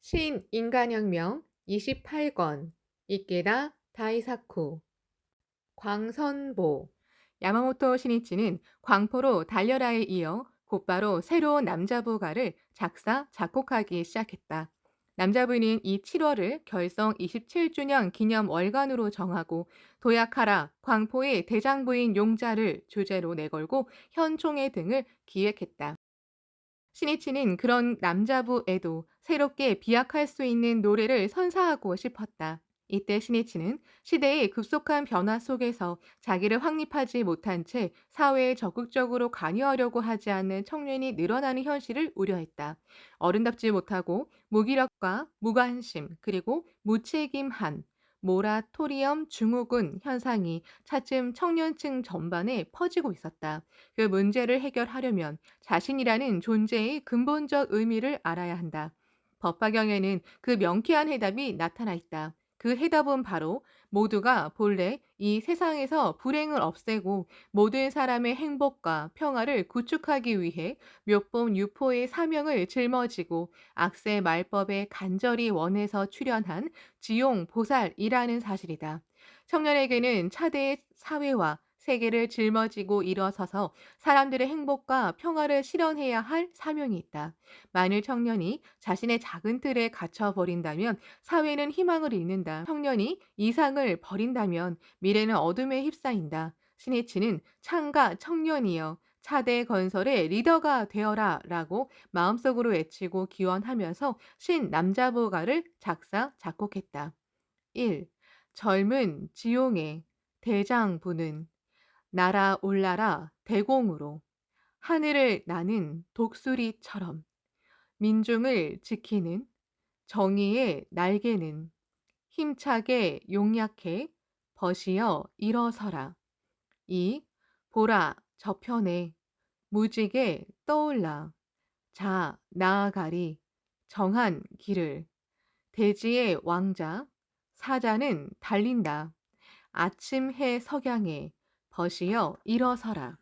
신인간혁명 28권 이케다 다이사쿠 광선보 야마모토 시니치는 광포로 달려라에 이어 곧바로 새로운 남자부가를 작사, 작곡하기 시작했다. 남자부는 이 7월을 결성 27주년 기념 월간으로 정하고 도약하라, 광포의 대장부인 용자를 주제로 내걸고 현총회 등을 기획했다. 신이치는 그런 남자부에도 새롭게 비약할 수 있는 노래를 선사하고 싶었다. 이때 신이치는 시대의 급속한 변화 속에서 자기를 확립하지 못한 채 사회에 적극적으로 관여하려고 하지 않는 청년이 늘어나는 현실을 우려했다. 어른답지 못하고 무기력과 무관심 그리고 무책임한 모라토리엄 증후군 현상이 차츰 청년층 전반에 퍼지고 있었다. 그 문제를 해결하려면 자신이라는 존재의 근본적 의미를 알아야 한다. 법화경에는 그 명쾌한 해답이 나타나 있다. 그 해답은 바로 모두가 본래 이 세상에서 불행을 없애고 모든 사람의 행복과 평화를 구축하기 위해 묘법 유포의 사명을 짊어지고 악세 말법에 간절히 원해서 출현한 지용 보살이라는 사실이다. 청년에게는 차대의 사회와 세계를 짊어지고 일어서서 사람들의 행복과 평화를 실현해야 할 사명이 있다. 만일 청년이 자신의 작은 틀에 갇혀버린다면 사회는 희망을 잃는다. 청년이 이상을 버린다면 미래는 어둠에 휩싸인다. 신이치는 창가 청년이여 차대 건설의 리더가 되어라 라고 마음속으로 외치고 기원하면서 신남자부가를 작사, 작곡했다. 1. 젊은 지용의 대장부는 날아올라라 대공으로 하늘을 나는 독수리처럼 민중을 지키는 정의의 날개는 힘차게 용약해 벗이어 일어서라. 이 보라 저편에 무지개 떠올라 자 나아가리 정한 길을 대지의 왕자 사자는 달린다. 아침 해 석양에 벗이어 일어서라.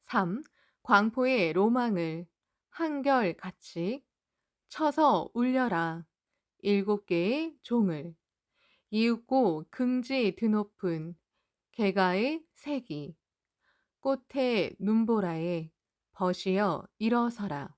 3. 광포의 로망을 한결같이 쳐서 울려라. 7개의 종을 이윽고 긍지 드높은 개가의 색이 꽃의 눈보라에 벗이어 일어서라.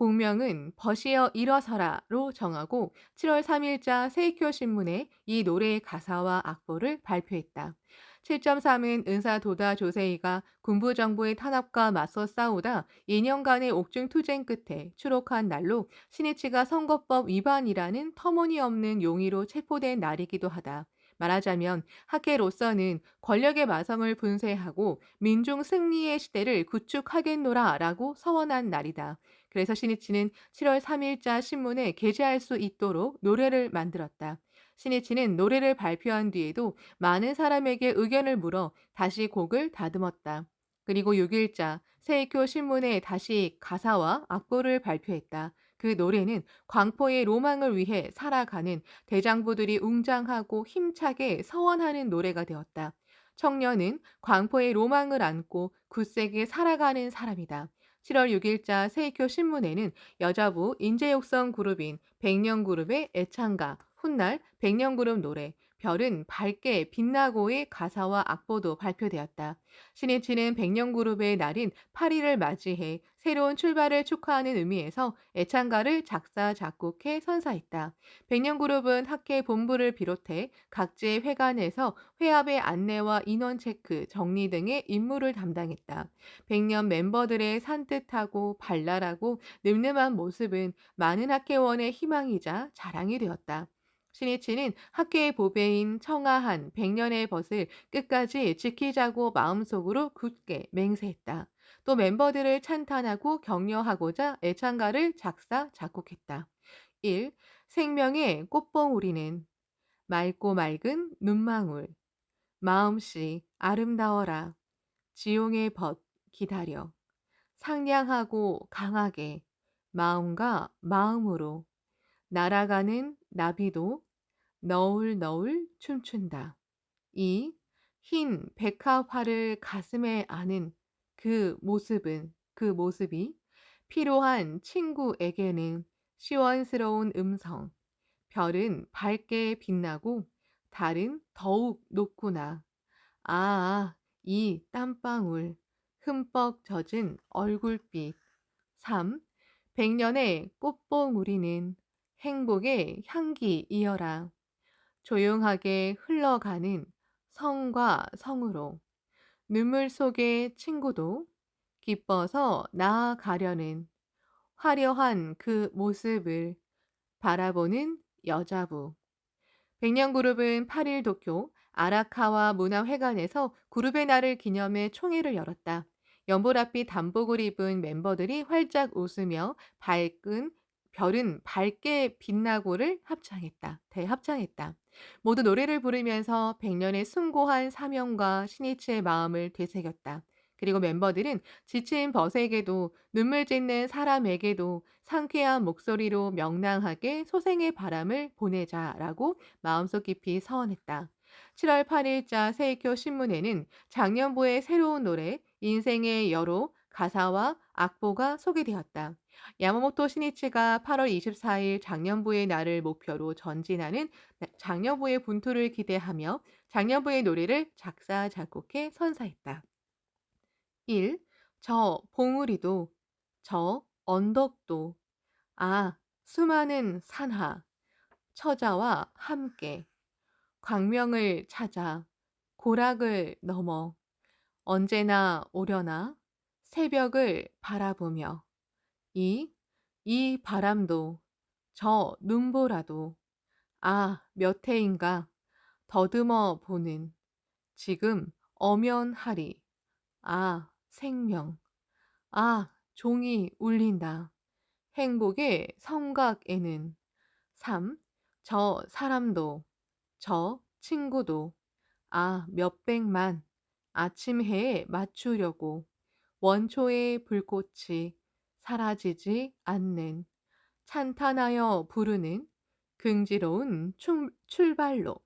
공명은 벗이어 일어서라로 정하고 7월 3일자 세이쿄 신문에 이 노래의 가사와 악보를 발표했다. 7.3은 은사 도다 조세이가 군부 정부의 탄압과 맞서 싸우다 2년간의 옥중 투쟁 끝에 추록한 날로 신이치가 선거법 위반이라는 터무니없는 용의로 체포된 날이기도 하다. 말하자면 학계로서는 권력의 마성을 분쇄하고 민중 승리의 시대를 구축하겠노라라고 서원한 날이다. 그래서 신이치는 7월 3일자 신문에 게재할 수 있도록 노래를 만들었다. 신이치는 노래를 발표한 뒤에도 많은 사람에게 의견을 물어 다시 곡을 다듬었다. 그리고 6일자 세이쿄 신문에 다시 가사와 악보를 발표했다. 그 노래는 광포의 로망을 위해 살아가는 대장부들이 웅장하고 힘차게 서원하는 노래가 되었다. 청년은 광포의 로망을 안고 굳세게 살아가는 사람이다. 7월 6일자 세이쿄 신문에는 여자부 인재육성 그룹인 백년그룹의 애창가, 훗날 백년그룹 노래, 별은 밝게 빛나고의 가사와 악보도 발표되었다. 신이치는 백년그룹의 날인 8일을 맞이해 새로운 출발을 축하하는 의미에서 애창가를 작사, 작곡해 선사했다. 백년그룹은 학회 본부를 비롯해 각지의 회관에서 회합의 안내와 인원 체크, 정리 등의 임무를 담당했다. 백년 멤버들의 산뜻하고 발랄하고 늠름한 모습은 많은 학회원의 희망이자 자랑이 되었다. 신이치는 학회의 보배인 청아한 백년의 벗을 끝까지 지키자고 마음속으로 굳게 맹세했다. 또 멤버들을 찬탄하고 격려하고자 애창가를 작사, 작곡했다. 1. 생명의 꽃봉우리는 맑고 맑은 눈망울 마음씨 아름다워라. 지용의 벗 기다려. 상냥하고 강하게 마음과 마음으로 날아가는 나비도 너울너울 춤춘다. 이 흰 백합화를 가슴에 안은 그 모습이 필요한 친구에게는 시원스러운 음성. 별은 밝게 빛나고 달은 더욱 높구나. 아, 이 땀방울. 흠뻑 젖은 얼굴빛. 3. 백년의 꽃봉우리는 행복의 향기 이어라. 조용하게 흘러가는 성과 성으로 눈물 속의 친구도 기뻐서 나아가려는 화려한 그 모습을 바라보는 여자부. 백년그룹은 8일 도쿄 아라카와 문화회관에서 그룹의 날을 기념해 총회를 열었다. 연보랏빛 단복을 입은 멤버들이 활짝 웃으며 밝은 별은 밝게 빛나고를 대합창했다. 모두 노래를 부르면서 백년의 숭고한 사명과 신이치의 마음을 되새겼다. 그리고 멤버들은 지친 벗에게도 눈물 짓는 사람에게도 상쾌한 목소리로 명랑하게 소생의 바람을 보내자라고 마음속 깊이 서원했다. 7월 8일자 세이쿄 신문에는 작년부의 새로운 노래 인생의 여로 가사와 악보가 소개되었다. 야마모토 신이치가 8월 24일 작년부의 날을 목표로 전진하는 작년부의 분투를 기대하며 작년부의 노래를 작사, 작곡해 선사했다. 1. 저 봉우리도 저 언덕도 수많은 산하 처자와 함께 광명을 찾아 고락을 넘어 언제나 오려나 새벽을 바라보며 이 바람도 저 눈보라도 몇 해인가 더듬어 보는 지금 엄연하리 생명 종이 울린다 행복의 성곽에는 3. 저 사람도 저 친구도 몇백만 아침 해에 맞추려고 원초의 불꽃이 사라지지 않는 찬탄하여 부르는 긍지로운 출발로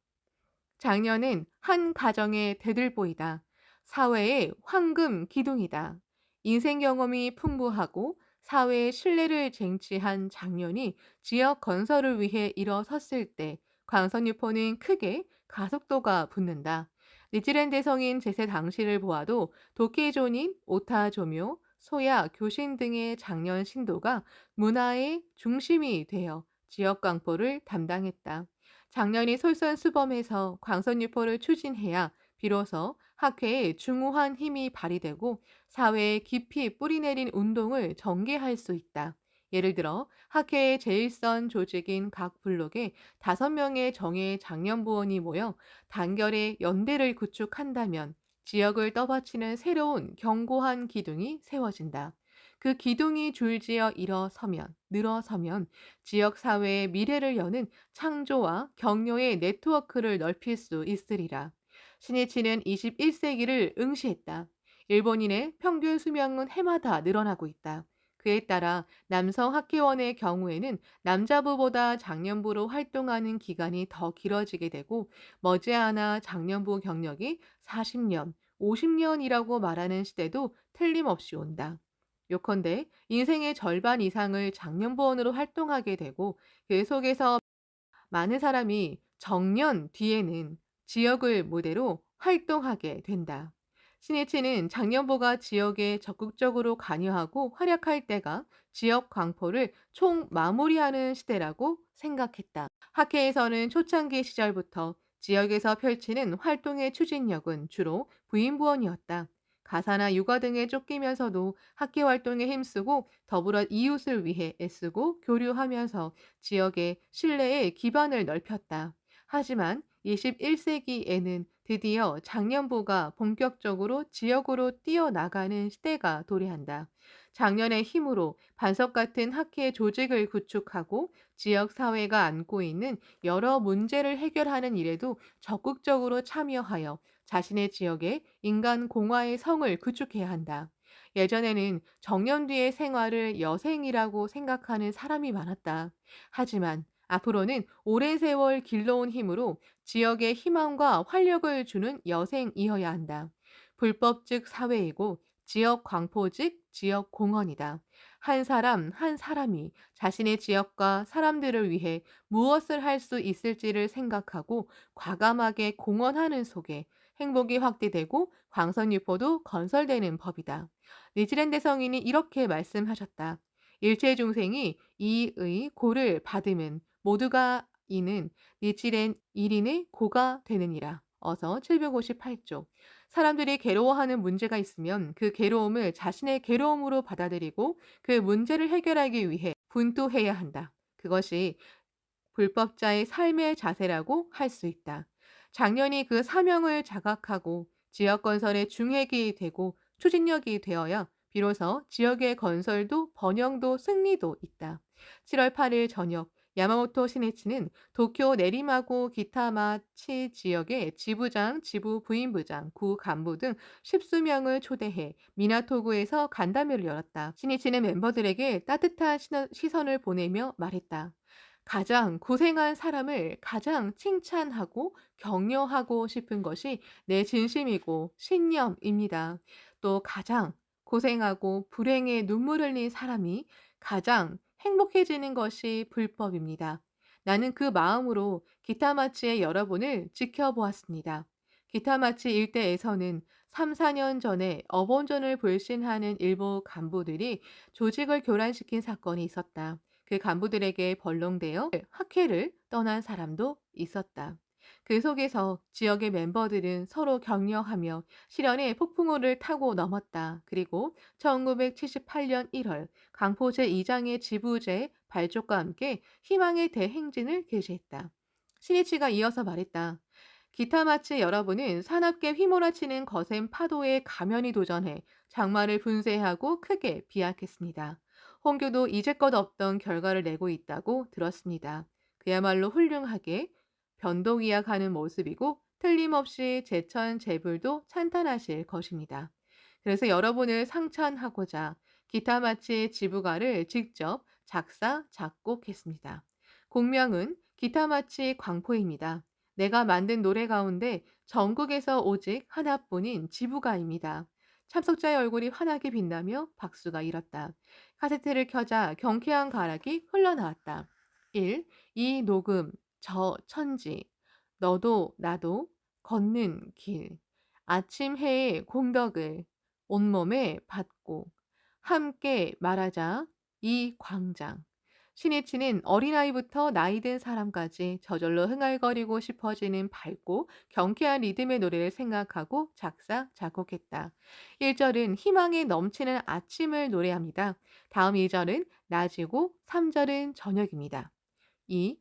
작년은 한 가정의 대들보이다. 사회의 황금 기둥이다. 인생 경험이 풍부하고 사회의 신뢰를 쟁취한 작년이 지역 건설을 위해 일어섰을 때 광선유포는 크게 가속도가 붙는다. 니치렌 대성인 제세 당시를 보아도 도끼존인 오타조묘, 소야, 교신 등의 작년 신도가 문화의 중심이 되어 지역 광포를 담당했다. 작년이 솔선수범해서 광선유포를 추진해야 비로소 학회에 중후한 힘이 발휘되고 사회에 깊이 뿌리내린 운동을 전개할 수 있다. 예를 들어 학회의 제일선 조직인 각 블록에 5명의 정예 장년부원이 모여 단결의 연대를 구축한다면 지역을 떠받치는 새로운 견고한 기둥이 세워진다. 그 기둥이 줄지어 늘어서면 지역 사회의 미래를 여는 창조와 격려의 네트워크를 넓힐 수 있으리라. 신이치는 21세기를 응시했다. 일본인의 평균 수명은 해마다 늘어나고 있다. 그에 따라 남성 학회원의 경우에는 남자부보다 장년부로 활동하는 기간이 더 길어지게 되고 머지않아 장년부 경력이 40년, 50년이라고 말하는 시대도 틀림없이 온다. 요컨대 인생의 절반 이상을 장년부원으로 활동하게 되고 그 속에서 많은 사람이 정년 뒤에는 지역을 무대로 활동하게 된다. 신이치는 장년부가 지역에 적극적으로 관여하고 활약할 때가 지역 광포를 총 마무리하는 시대라고 생각했다. 학회에서는 초창기 시절부터 지역에서 펼치는 활동의 추진력은 주로 부인부원이었다. 가사나 육아 등에 쫓기면서도 학회 활동에 힘쓰고 더불어 이웃을 위해 애쓰고 교류하면서 지역의 신뢰의 기반을 넓혔다. 하지만 21세기에는 드디어 장년부가 본격적으로 지역으로 뛰어나가는 시대가 도래한다. 장년의 힘으로 반석 같은 학회 조직을 구축하고 지역 사회가 안고 있는 여러 문제를 해결하는 일에도 적극적으로 참여하여 자신의 지역에 인간 공화의 성을 구축해야 한다. 예전에는 정년 뒤의 생활을 여생이라고 생각하는 사람이 많았다. 하지만 앞으로는 오랜 세월 길러온 힘으로 지역에 희망과 활력을 주는 여생이어야 한다. 불법즉 사회이고 지역 광포직 지역 공헌이다. 한 사람 한 사람이 자신의 지역과 사람들을 위해 무엇을 할 수 있을지를 생각하고 과감하게 공헌하는 속에 행복이 확대되고 광선유포도 건설되는 법이다. 뉴질랜드 성인이 이렇게 말씀하셨다. 일체 중생이 이의 고를 받으면 모두가 이는 니치렌 1인의 고가 되느니라. 어서 758쪽. 사람들이 괴로워하는 문제가 있으면 그 괴로움을 자신의 괴로움으로 받아들이고 그 문제를 해결하기 위해 분투해야 한다. 그것이 불법자의 삶의 자세라고 할 수 있다. 장년이 그 사명을 자각하고 지역 건설의 중핵이 되고 추진력이 되어야 비로소 지역의 건설도 번영도 승리도 있다. 7월 8일 저녁 야마모토 시네치는 도쿄 내리마고 기타마치 지역의 지부장, 지부 부임부장, 구 간부 등 십수명을 초대해 미나토구에서 간담회를 열었다. 시니치는 멤버들에게 따뜻한 시선을 보내며 말했다. 가장 고생한 사람을 가장 칭찬하고 격려하고 싶은 것이 내 진심이고 신념입니다. 또 가장 고생하고 불행에 눈물 흘린 사람이 가장 행복해지는 것이 불법입니다. 나는 그 마음으로 기타마치의 여러분을 지켜보았습니다. 기타마치 일대에서는 3, 4년 전에 어본전을 불신하는 일부 간부들이 조직을 교란시킨 사건이 있었다. 그 간부들에게 벌렁대어 학회를 떠난 사람도 있었다. 그 속에서 지역의 멤버들은 서로 격려하며 실현의 폭풍우를 타고 넘었다. 그리고 1978년 1월 강포 제2장의 지부제 발족과 함께 희망의 대행진을 개시했다. 신이치가 이어서 말했다. 기타마치 여러분은 사납게 휘몰아치는 거센 파도에 가면히 도전해 장마를 분쇄하고 크게 비약했습니다. 홍교도 이제껏 없던 결과를 내고 있다고 들었습니다. 그야말로 훌륭하게 변동이약하는 모습이고 틀림없이 제천제불도 찬탄하실 것입니다. 그래서 여러분을 상찬하고자 기타마치의 지부가를 직접 작사, 작곡했습니다. 곡명은 기타마치 광포입니다. 내가 만든 노래 가운데 전국에서 오직 하나뿐인 지부가입니다. 참석자의 얼굴이 환하게 빛나며 박수가 일었다. 카세트를 켜자 경쾌한 가락이 흘러나왔다. 1. 이 녹음, 저 천지, 너도 나도 걷는 길, 아침 해의 공덕을 온몸에 받고 함께 말하자 이 광장. 신이치는 어린아이부터 나이든 사람까지 저절로 흥얼거리고 싶어지는 밝고 경쾌한 리듬의 노래를 생각하고 작사, 작곡했다. 1절은 희망에 넘치는 아침을 노래합니다. 다음 2절은 낮이고 3절은 저녁입니다. 이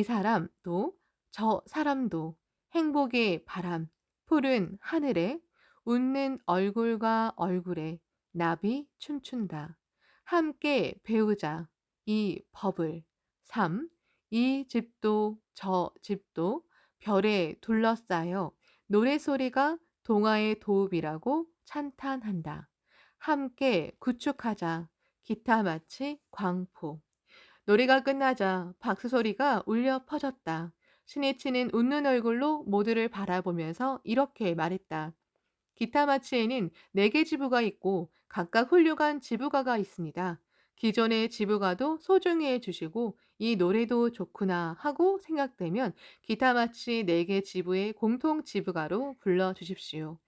사람도 저 사람도 행복의 바람, 푸른 하늘에 웃는 얼굴과 얼굴에 나비 춤춘다. 함께 배우자. 이 법을. 3. 이 집도 저 집도 별에 둘러싸여 노래소리가 동화의 도읍이라고 찬탄한다. 함께 구축하자. 기타마치 광포. 노래가 끝나자 박수 소리가 울려 퍼졌다. 신이치는 웃는 얼굴로 모두를 바라보면서 이렇게 말했다. 기타마치에는 4개 지부가 있고 각각 훌륭한 지부가가 있습니다. 기존의 지부가도 소중히 해주시고 이 노래도 좋구나 하고 생각되면 기타마치 4개 지부의 공통 지부가로 불러주십시오.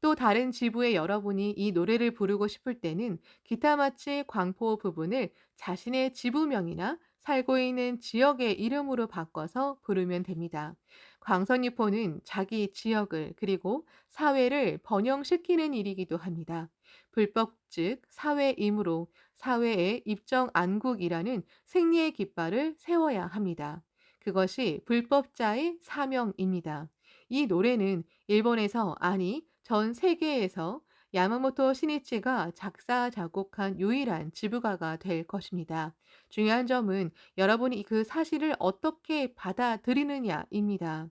또 다른 지부의 여러분이 이 노래를 부르고 싶을 때는 기타마치 광포 부분을 자신의 지부명이나 살고 있는 지역의 이름으로 바꿔서 부르면 됩니다. 광선유포는 자기 지역을 그리고 사회를 번영시키는 일이기도 합니다. 불법 즉 사회이므로 사회의 입정 안국이라는 승리의 깃발을 세워야 합니다. 그것이 불법자의 사명입니다. 이 노래는 일본에서 아니 전 세계에서 야마모토 시니치가 작사 작곡한 유일한 지부가가 될 것입니다. 중요한 점은 여러분이 그 사실을 어떻게 받아들이느냐입니다.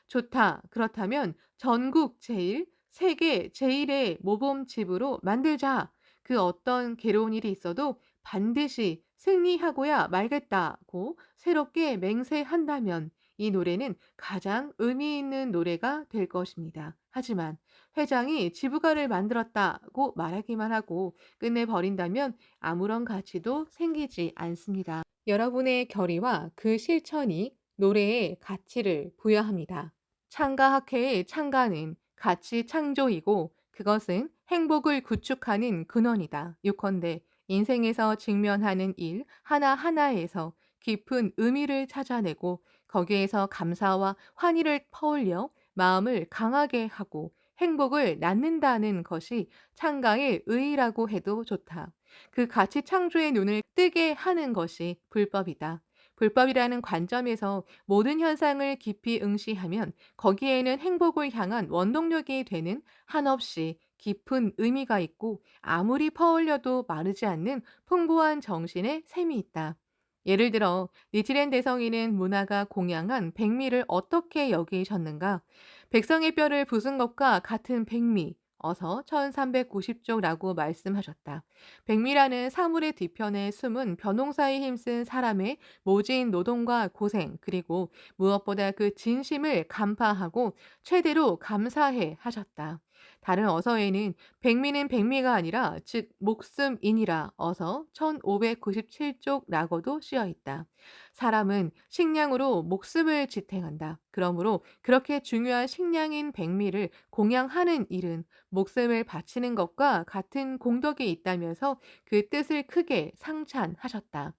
좋다. 그렇다면 전국 제일, 세계 제일의 모범 집으로 만들자. 그 어떤 괴로운 일이 있어도 반드시 승리하고야 말겠다고 새롭게 맹세한다면 이 노래는 가장 의미 있는 노래가 될 것입니다. 하지만 회장이 지부가를 만들었다고 말하기만 하고 끝내버린다면 아무런 가치도 생기지 않습니다. 여러분의 결의와 그 실천이 노래에 가치를 부여합니다. 창가학회의 창가는 가치 창조이고 그것은 행복을 구축하는 근원이다. 요컨대 인생에서 직면하는 일 하나하나에서 깊은 의미를 찾아내고 거기에서 감사와 환희를 퍼올려 마음을 강하게 하고 행복을 낳는다는 것이 창가의 의의라고 해도 좋다. 그 가치 창조의 눈을 뜨게 하는 것이 불법이다. 불법이라는 관점에서 모든 현상을 깊이 응시하면 거기에는 행복을 향한 원동력이 되는 한없이 깊은 의미가 있고 아무리 퍼올려도 마르지 않는 풍부한 정신의 샘이 있다. 예를 들어 니치렌 대성인은 문화가 공양한 백미를 어떻게 여기셨는가? 백성의 뼈를 부순 것과 같은 백미, 어서 1390쪽라고 말씀하셨다. 백미라는 사물의 뒤편에 숨은 벼농사에 힘쓴 사람의 모진 노동과 고생, 그리고 무엇보다 그 진심을 간파하고 최대로 감사해 하셨다. 다른 어서에는 백미는 백미가 아니라 즉 목숨이니라 어서 1597쪽라고도 쓰여 있다. 사람은 식량으로 목숨을 지탱한다. 그러므로 그렇게 중요한 식량인 백미를 공양하는 일은 목숨을 바치는 것과 같은 공덕이 있다면서 그 뜻을 크게 상찬하셨다.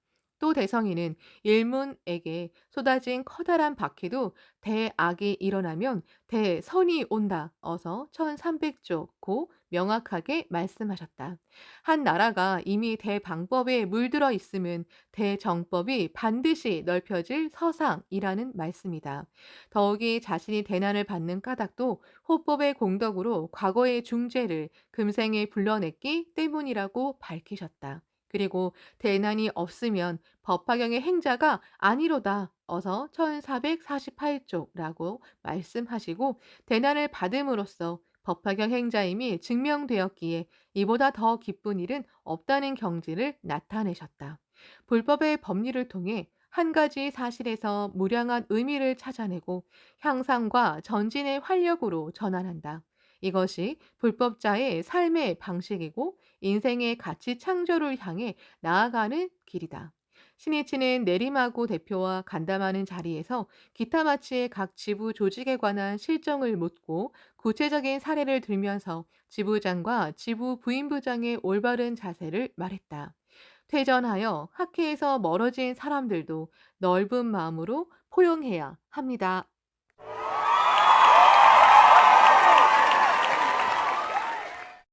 또 대성이는 일문에게 쏟아진 커다란 바퀴도 대악이 일어나면 대선이 온다. 어서 1300쪽 고 명확하게 말씀하셨다. 한 나라가 이미 대방법에 물들어 있으면 대정법이 반드시 넓혀질 서상이라는 말씀이다. 더욱이 자신이 대난을 받는 까닭도 호법의 공덕으로 과거의 중죄를 금생에 불러냈기 때문이라고 밝히셨다. 그리고 대난이 없으면 법화경의 행자가 아니로다. 어서 1448쪽라고 말씀하시고 대난을 받음으로써 법화경 행자임이 증명되었기에 이보다 더 기쁜 일은 없다는 경지를 나타내셨다. 불법의 법리를 통해 한 가지 사실에서 무량한 의미를 찾아내고 향상과 전진의 활력으로 전환한다. 이것이 불법자의 삶의 방식이고 인생의 가치 창조를 향해 나아가는 길이다. 신이치는 내림하고 대표와 간담하는 자리에서 기타 마치의 각 지부 조직에 관한 실정을 묻고 구체적인 사례를 들면서 지부장과 지부 부임부장의 올바른 자세를 말했다. 퇴전하여 학회에서 멀어진 사람들도 넓은 마음으로 포용해야 합니다.